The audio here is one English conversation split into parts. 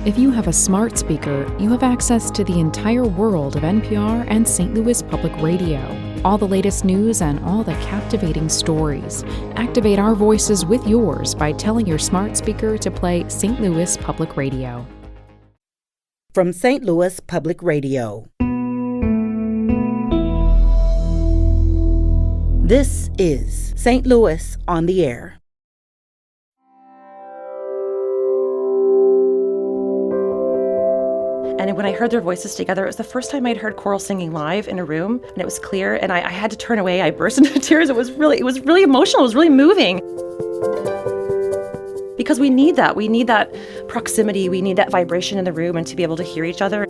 If you have a smart speaker, you have access to the entire world of NPR and St. Louis Public Radio. All the latest news and all the captivating stories. Activate our voices with yours by telling your smart speaker to play St. Louis Public Radio. From St. Louis Public Radio. This is St. Louis on the Air. And when I heard their voices together, it was the first time I'd heard choral singing live in a room, and it was clear, and I had to turn away. I burst into tears. It was really emotional. It was really moving. Because we need that. We need that proximity. We need that vibration in the room and to be able to hear each other.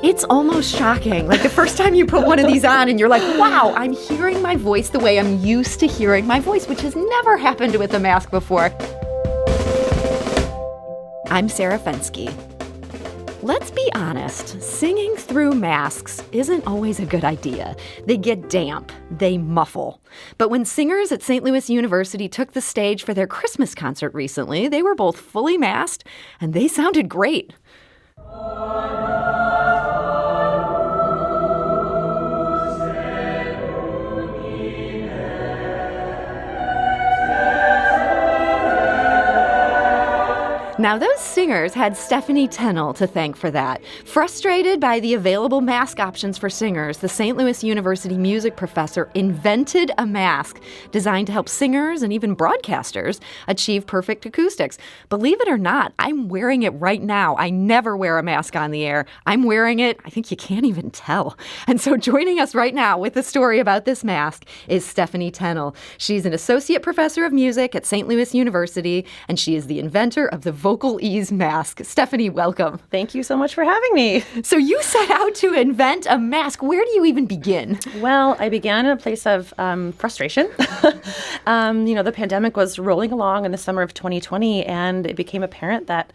It's almost shocking. Like the first time you put one of these on and you're like, wow, I'm hearing my voice the way I'm used to hearing my voice, which has never happened with a mask before. I'm Sarah Fensky. Let's be honest, singing through masks isn't always a good idea. They get damp, they muffle. But when singers at St. Louis University took the stage for their Christmas concert recently, they were both fully masked and they sounded great. Now, those singers had Stephanie Tennill to thank for that. Frustrated by the available mask options for singers, the St. Louis University music professor invented a mask designed to help singers and even broadcasters achieve perfect acoustics. Believe it or not, I'm wearing it right now. I never wear a mask on the air. I'm wearing it. I think you can't even tell. And so joining us right now with a story about this mask is Stephanie Tennill. She's an associate professor of music at St. Louis University, and she is the inventor of the VocalEase mask. Stephanie, welcome. Thank you so much for having me. So you set out to invent a mask. Where do you even begin? Well, I began in a place of frustration. The pandemic was rolling along in the summer of 2020, and it became apparent that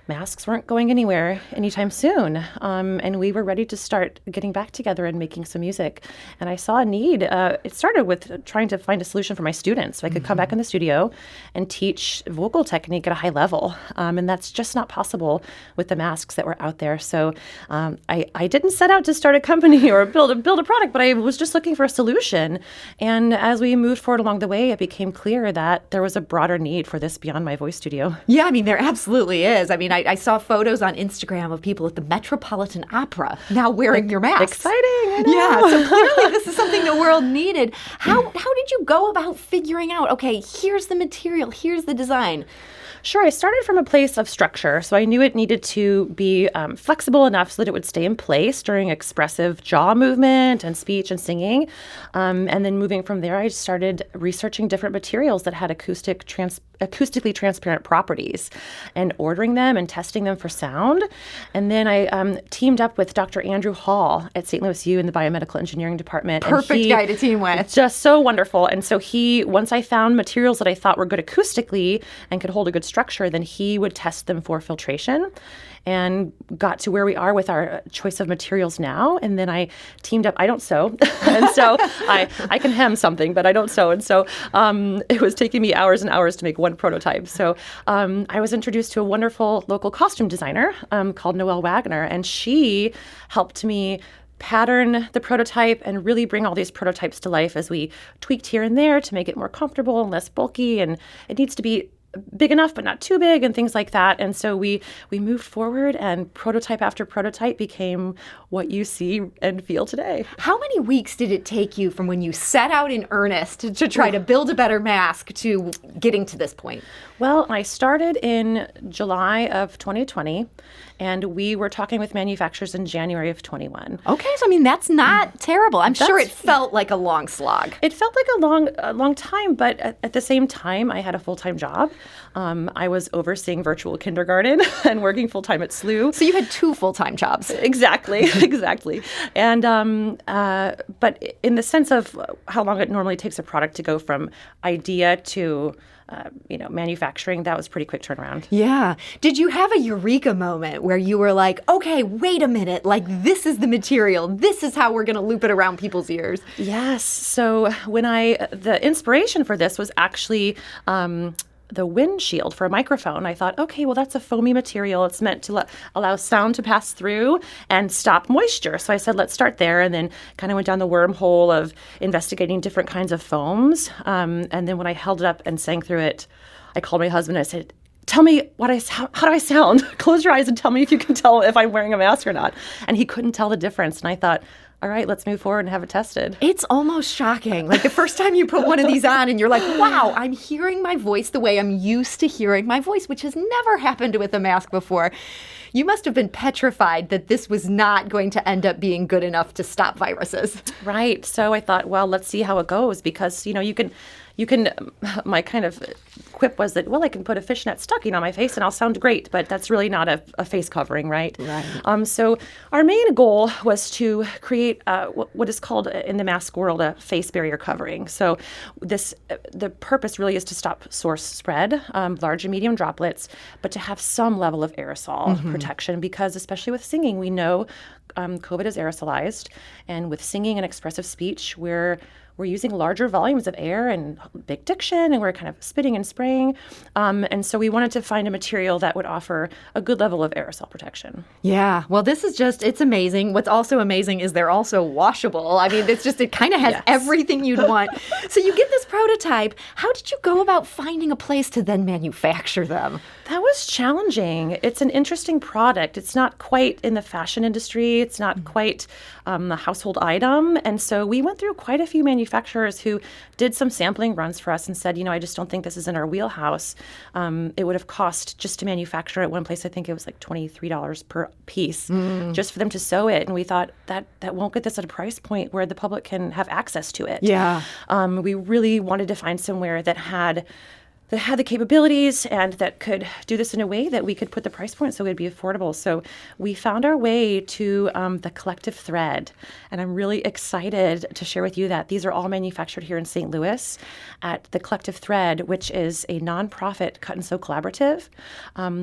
masks weren't going anywhere anytime soon. And we were ready to start getting back together and making some music. And I saw a need. It started with trying to find a solution for my students so I could come back in the studio and teach vocal technique at a high level. And that's just not possible with the masks that were out there. So I didn't set out to start a company or build a product, but I was just looking for a solution. And as we moved forward along the way, it became clear that there was a broader need for this beyond my voice studio. Yeah, I mean, there absolutely is. I mean, I saw photos on Instagram of people at the Metropolitan Opera now wearing your masks. Exciting, I know. Yeah, so clearly this is something the world needed. How did you go about figuring out, okay, here's the material, here's the design? Sure. I started from a place of structure. So I knew it needed to be flexible enough so that it would stay in place during expressive jaw movement and speech and singing. And then moving from there, I started researching different materials that had acoustically transparent properties and ordering them and testing them for sound. And then I teamed up with Dr. Andrew Hall at St. Louis U in the biomedical engineering department. Perfect guy to team with. Just so wonderful. And so once I found materials that I thought were good acoustically and could hold a good structure, then he would test them for filtration and got to where we are with our choice of materials now. And then I teamed up. I don't sew. And so I can hem something, but I don't sew. And so it was taking me hours and hours to make one prototype. So I was introduced to a wonderful local costume designer called Noelle Wagner, and she helped me pattern the prototype and really bring all these prototypes to life as we tweaked here and there to make it more comfortable and less bulky. And it needs to be big enough but not too big and things like that. And so we moved forward, and prototype after prototype became what you see and feel today. How many weeks did it take you from when you set out in earnest to try to build a better mask to getting to this point? Well, I started in July of 2020, and we were talking with manufacturers in January of 21. Okay, so I mean, that's not terrible. I'm sure it felt like a long slog. It felt like a long time, but at the same time, I had a full-time job. I was overseeing virtual kindergarten and working full-time at SLU. So you had two full-time jobs. Exactly. And but in the sense of how long it normally takes a product to go from idea to manufacturing, that was pretty quick turnaround. Yeah. Did you have a eureka moment where you were like, okay, wait a minute, like this is the material, this is how we're going to loop it around people's ears? Yes. So when the inspiration for this was actually the windshield for a microphone. I thought, okay, well, that's a foamy material. It's meant to allow sound to pass through and stop moisture. So I said, let's start there, and then kind of went down the wormhole of investigating different kinds of foams. And then when I held it up and sang through it, I called my husband and I said, tell me how do I sound? Close your eyes and tell me if you can tell if I'm wearing a mask or not. And he couldn't tell the difference. And I thought, all right, let's move forward and have it tested. It's almost shocking. Like the first time you put one of these on and you're like, wow, I'm hearing my voice the way I'm used to hearing my voice, which has never happened with a mask before. You must have been petrified that this was not going to end up being good enough to stop viruses. Right. So I thought, well, let's see how it goes, because, you can, my kind of quip was that, well, I can put a fishnet stocking on my face and I'll sound great, but that's really not a face covering, right? Right. So our main goal was to create what is called in the mask world a face barrier covering. So the purpose really is to stop source spread, large and medium droplets, but to have some level of aerosol protection, because especially with singing, we know COVID is aerosolized, and with singing and expressive speech, we're using larger volumes of air and big diction, and we're kind of spitting and spraying. And so we wanted to find a material that would offer a good level of aerosol protection. Yeah. Well, this is it's amazing. What's also amazing is they're also washable. I mean, it kind of has everything you'd want. So you get this prototype. How did you go about finding a place to then manufacture them? That was challenging. It's an interesting product. It's not quite in the fashion industry. It's not quite a household item. And so we went through quite a few manufacturers who did some sampling runs for us and said, I just don't think this is in our wheelhouse. It would have cost just to manufacture at one place, I think it was like $23 per piece just for them to sew it. And we thought that won't get this at a price point where the public can have access to it. Yeah. We really wanted to find somewhere that had the capabilities and that could do this in a way that we could put the price point so it would be affordable. So we found our way to the Collective Thread. And I'm really excited to share with you that these are all manufactured here in St. Louis at the Collective Thread, which is a nonprofit cut and sew collaborative,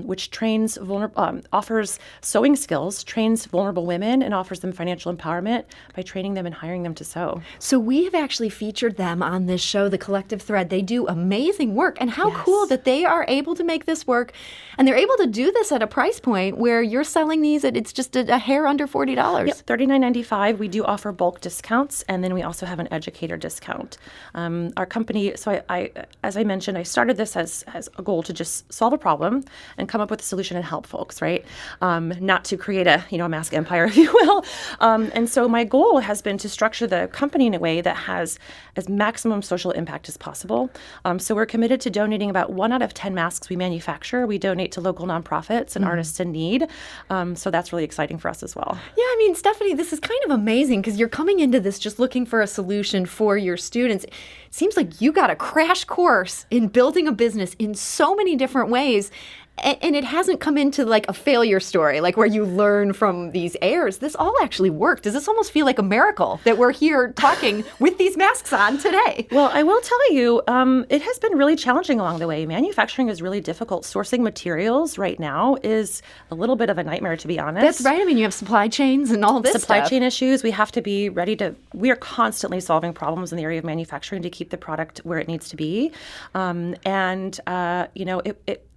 which trains offers sewing skills, trains vulnerable women, and offers them financial empowerment by training them and hiring them to sew. So we have actually featured them on this show, The Collective Thread. They do amazing work. And how cool that they are able to make this work, and they're able to do this at a price point where you're selling these at it's just a hair under $40. Yep, $39.95. We do offer bulk discounts, and then we also have an educator discount. Our company, so I as I mentioned, I started this as a goal to just solve a problem and come up with a solution and help folks, right? Not to create a mask empire, if you will. And so my goal has been to structure the company in a way that has as maximum social impact as possible. So we're committed to donating about 1 out of 10 masks we manufacture. We donate to local nonprofits and artists in need. So that's really exciting for us as well. Yeah, I mean, Stephanie, this is kind of amazing because you're coming into this just looking for a solution for your students. It seems like you got a crash course in building a business in so many different ways. And it hasn't come into like a failure story, like where you learn from these errors. This all actually worked. Does this almost feel like a miracle that we're here talking with these masks on today? Well, I will tell you, it has been really challenging along the way. Manufacturing is really difficult. Sourcing materials right now is a little bit of a nightmare, to be honest. That's right. I mean, you have supply chains and all this supply stuff. chain issues. We have to be ready to. We are constantly solving problems in the area of manufacturing to keep the product where it needs to be.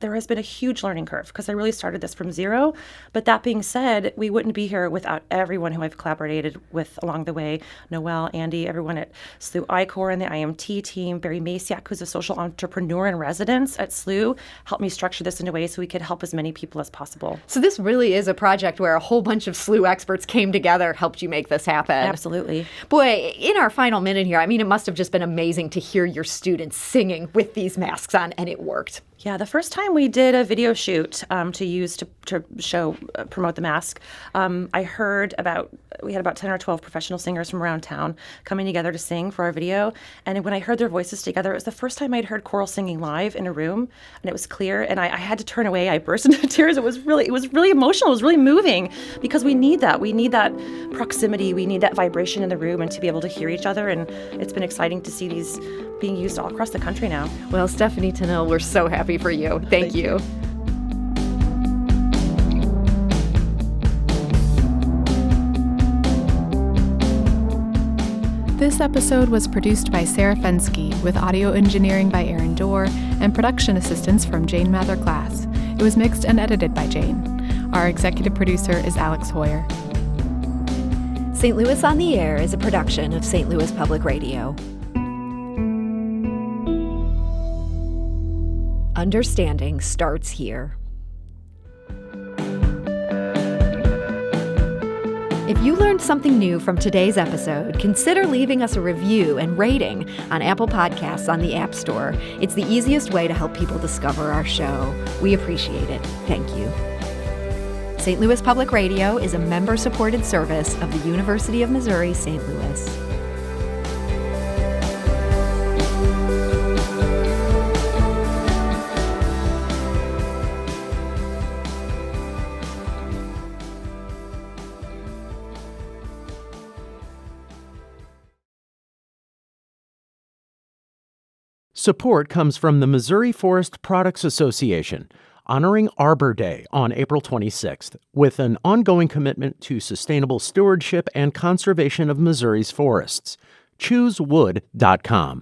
There has been a huge learning curve because I really started this from zero. But that being said, we wouldn't be here without everyone who I've collaborated with along the way. Noelle, Andy, everyone at SLU I-Corps and the IMT team, Barry Masiak, who's a social entrepreneur in residence at SLU, helped me structure this in a way so we could help as many people as possible. So this really is a project where a whole bunch of SLU experts came together, helped you make this happen. Absolutely. Boy, in our final minute here, I mean, it must have just been amazing to hear your students singing with these masks on, and it worked. Yeah, the first time we did a video shoot to use to show, promote the mask, we had about 10 or 12 professional singers from around town coming together to sing for our video. And when I heard their voices together, it was the first time I'd heard choral singing live in a room, and it was clear. And I had to turn away. I burst into tears. It was really emotional. It was really moving because we need that. We need that proximity. We need that vibration in the room and to be able to hear each other. And it's been exciting to see these being used all across the country now. Well, Stephanie Tennill, we're so happy for you. Thank you. This episode was produced by Sarah Fensky, with audio engineering by Aaron Dorr and production assistance from Jane Mather-Glass. It was mixed and edited by Jane. Our executive producer is Alex Hoyer. St. Louis on the Air is a production of St. Louis Public Radio. Understanding starts here. If you learned something new from today's episode, consider leaving us a review and rating on Apple Podcasts on the App Store. It's the easiest way to help people discover our show. We appreciate it. Thank you. St. Louis Public Radio is a member-supported service of the University of Missouri, St. Louis. Support comes from the Missouri Forest Products Association, honoring Arbor Day on April 26th, with an ongoing commitment to sustainable stewardship and conservation of Missouri's forests. ChooseWood.com.